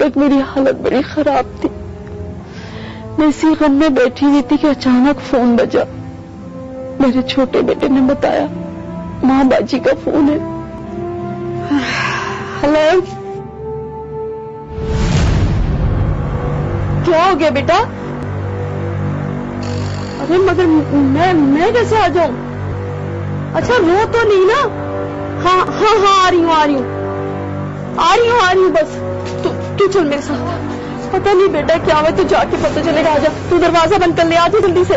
तक मेरी हालत बड़ी खराब थी। मैं इसी गम में बैठी हुई थी कि अचानक फोन बजा। मेरे छोटे बेटे ने बताया माँ बाजी का फोन है। हेलो, क्या हो गया बेटा? अरे मगर मैं कैसे आ जाऊं? अच्छा रो तो नहीं ना? हाँ हाँ हाँ, आ रही हूँ बस। तू चल मेरे साथ। पता नहीं बेटा क्या हुआ, तू जाके पता चलेगा। आजा, तू दरवाजा बंद कर ले, आजा जल्दी से।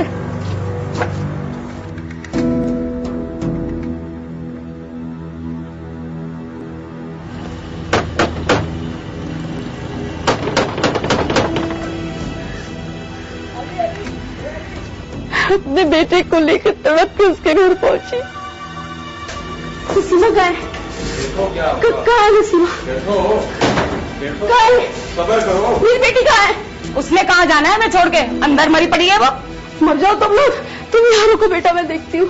अपने बेटे को लेकर तड़प के उसके घर पहुंची। नसीमा कहाँ है? कहाँ है नसीमा? कहाँ है? सबर करो। मेरी बेटी कहाँ है? उसने कहाँ जाना है? मैं छोड़ के अंदर मरी पड़ी है वो। मर जाओ तुम लोग, तुम यहाँ रुको बेटा, मैं देखती हूँ।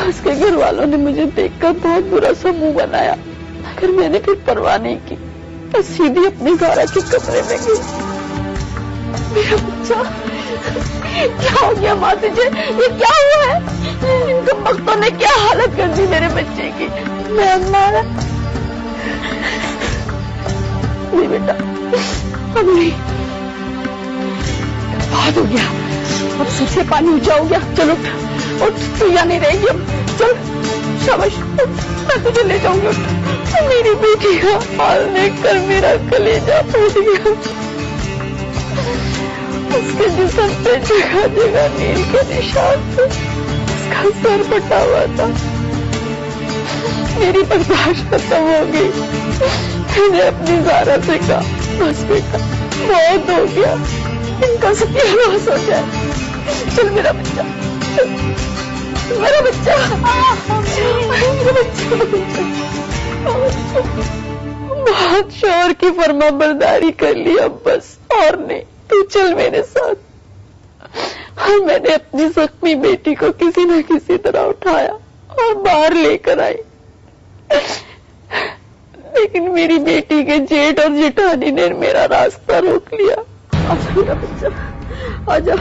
उसके घर वालों ने मुझे देखकर बहुत बुरा सा मुंह बनाया, मगर मैंने फिर परवाह नहीं की। मैं सीधी अपनी ज़ारा के कमरे में गई। मेरा बच्चा, क्या हो गया माँ तुझे? ये क्या हुआ है? इन कमबख्तों ने क्या हालत कर दी मेरे बच्चे की? मैं मारा नहीं बेटा, अब नहीं, बहुत हो गया। अब सिर से पानी ऊंचा हो गया। चलो उठ, तू यहाँ नहीं रहेगी अब। चल शाबाश, मैं तुझे ले जाऊंगी। उठ। मेरी बेटी का हाल देखकर मेरा कलेजा फट गया। उसके जिस्म पे जगह जगह नील के निशान थे, उसका सर फटा हुआ था। मेरी बर्दाश्त खत्म हो गई। मैंने अपनी ज़ारा से कहा बस बेटा बहुत हो गया, इनका सत्यानाश हो जाए। चल मेरा बच्चा, मेरा बच्चा, मेरा बच्चा। बहुत शोर की फर्मा बरदारी कर ली, अब बस और नहीं। तू चल मेरे साथ। और मैंने अपनी जख्मी बेटी को किसी न किसी तरह उठाया और बाहर लेकर आई, लेकिन मेरी बेटी के जेठ और जेठानी ने मेरा रास्ता रोक लिया। आजा मेरा बच्चा, आजा।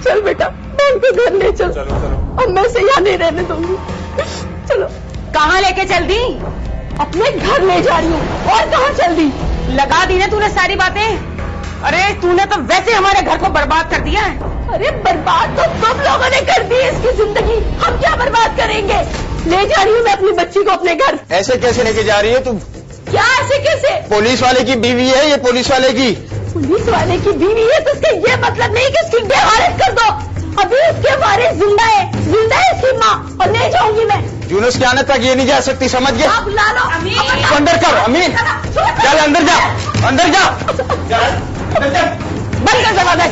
चल बेटा, मैं उनके घर ले चल। अब मैं उसे यहाँ नहीं रहने दूंगी। चलो। कहाँ लेके चल दी? अपने घर ले जा रही हूँ। और कहाँ चल दी? लगा दी ना तूने सारी बातें। अरे तूने तो वैसे हमारे घर को बर्बाद कर दिया है। अरे बर्बाद तो तुम लोगों ने कर दी है इसकी जिंदगी, हम क्या बर्बाद करेंगे? ले जा रही हूँ मैं अपनी बच्ची को अपने घर। ऐसे कैसे लेके जा रही है तुम? क्या ऐसे कैसे? पुलिस वाले की बीवी है ये, पुलिस वाले की। पुलिस वाले की बीवी है तो उसका ये मतलब नहीं कि उसकी बेहालत कर दो। अभी उसके वारिस जिंदा है उसकी माँ, और ले जाऊंगी मैं। यूनुस के आने तक ये नहीं जा सकती, समझ गए? आप ला लो। अंदर कर अमीन, चल अंदर जा, अंदर जा। बंद कर दरवाजा।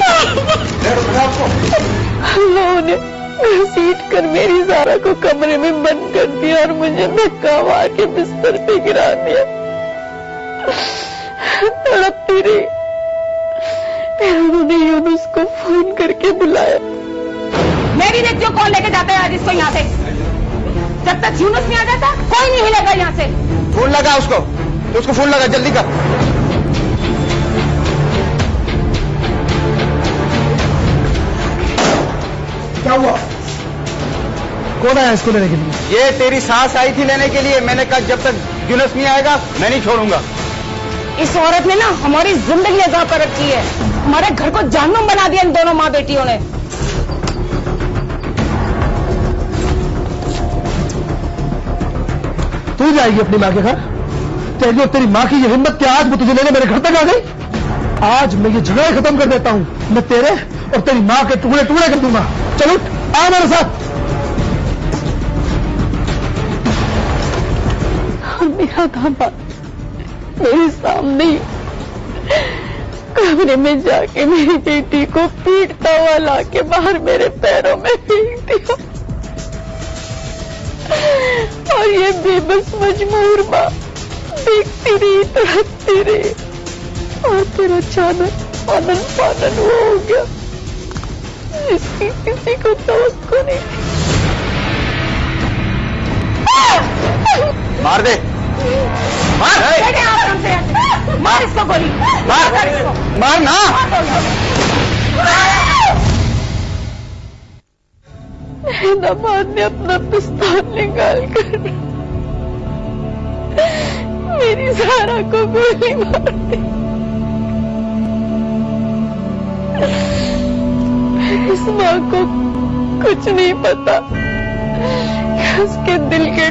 लोगों ने घसीट कर मेरी ज़ारा को कमरे में बंद कर दिया और मुझे धक्का मार के बिस्तर पे गिरा दिया। तड़पती रही। फिर उन्होंने यूनुस को फोन करके बुलाया। मेरी बेटियों कौन लेके जाता है आज इसको यहाँ से? जब तक यूनुस नहीं आ जाता कोई नहीं हिलेगा यहाँ से। फोन लगा उसको, तो उसको फोन लगा, जल्दी कर। क्या हुआ? कौन आया इसको लेने के लिए? ये तेरी सास आई थी लेने के लिए। मैंने कहा जब तक यूनुस नहीं आएगा मैं नहीं छोड़ूंगा। इस औरत ने ना हमारी जिंदगी अजाब कर रखी है। हमारे घर को जहन्नुम बना दिया इन दोनों माँ बेटियों ने। तू जाएगी अपनी माँ के घर? तेरी और तेरी माँ की ये हिम्मत क्या आज वो तुझे लेने मेरे घर तक आ गई? आज मैं ये झगड़ा खत्म कर देता हूँ। मैं तेरे और तेरी माँ के टुकड़े टुकड़े कर दूंगा। चलो आ मेरे साथ। मेरा दामाद मेरे सामने ही कमरे में जाके मेरी बेटी को पीटता हुआ लाके बाहर मेरे पैरों में फेंक दिया, और ये बेबस मजबूर माँ देखती रही, तड़पती रही। और फिर अचानक आनन फानन वो हो गया जिसकी किसी को तवक्को नहीं थी। मार दे, मार बेटे आप आराम से यहाँ से। मार इसको गोली, मार इसको, मार ना। मार दो यहाँ पे। दामाद ने अपना पिस्तौल निकाल कर मेरी ज़हरा को गोली मार दी। इस माँ को कुछ नहीं पता कि उसके दिल के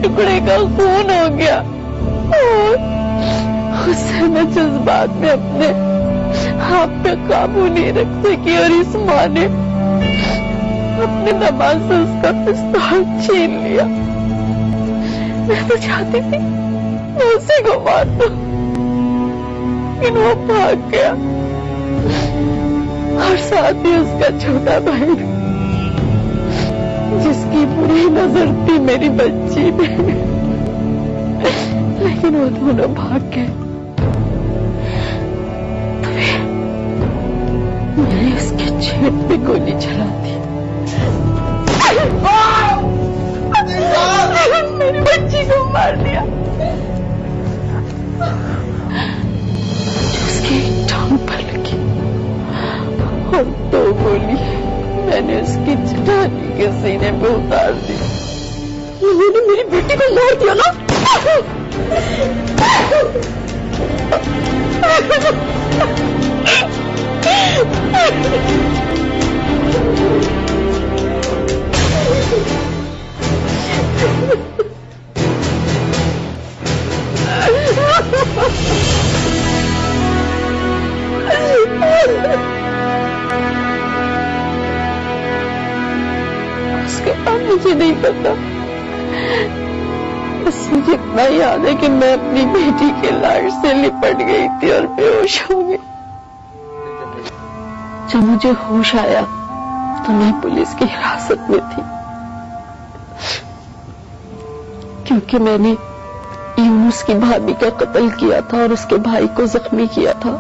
टुकड़े का खून हो गया और उससे मैं जज्बात में अपने आप पे काबू नहीं रख सकी और इस माँ ने अपने दामाद से उसका पिस्तौल छीन लिया। मैं तो चाहती थी मैं उसी को मार दूं, लेकिन वो भाग गया और साथ ही उसका छोटा भाई जिसकी बुरी नजर थी मेरी बच्ची पे, लेकिन वो दोनों भाग गए। मैंने उसके छेद पे गोली चला दी। मेरी बच्ची को मार दिया। उसकी टांग पर लगी और 2 गोली मैंने उसकी चटानी के सीने पे उतार दी। उन्होंने मेरी बेटी को मार दिया ना। उसके बाद मुझे नहीं पता, बस मुझे इतना याद है कि मैं अपनी बेटी के लाश से लिपट गई थी और बेहोश हो गई। जब मुझे होश आया तो मैं पुलिस की हिरासत में थी, क्योंकि मैंने यूनुस की भाभी का कत्ल किया था और उसके भाई को जख्मी किया था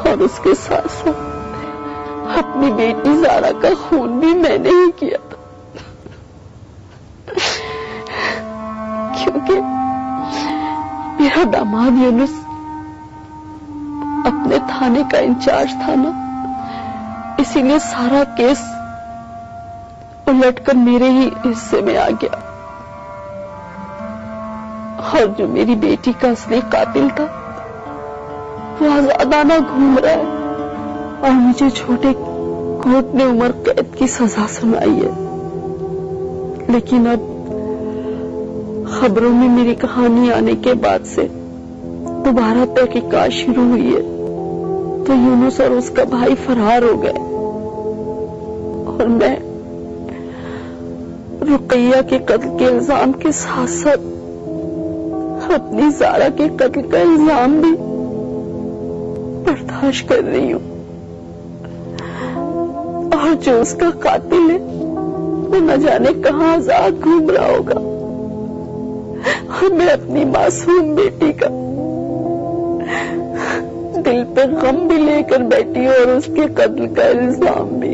और उसके साथ साथ अपनी बेटी ज़ारा का खून भी मैंने ही किया था, क्योंकि मेरा दामाद यूनुस अपने थाने का इंचार्ज था ना, इसीलिए सारा केस उलटकर मेरे ही हिस्से में आ गया। और जो मेरी बेटी का असली कातिल था वो आजादाना घूम रहा है और मुझे छोटे कोर्ट ने उम्र कैद की सजा सुनाई है। लेकिन अब खबरों में मेरी कहानी आने के बाद से दोबारा तहकीकात शुरू हुई है तो यूनुस और उसका भाई फरार हो गए और मैं रुकैया के कत्ल के इल्जाम के साथ साथ अपनी ज़ारा के कत्ल का इल्जाम भी बर्दाश्त कर रही हूँ। और जो उसका कातिल है वो न जाने कहाँ आजाद घूम रहा होगा और मैं अपनी मासूम बेटी का दिल पे गम भी लेकर बैठी हूँ और उसके कत्ल का इल्जाम भी।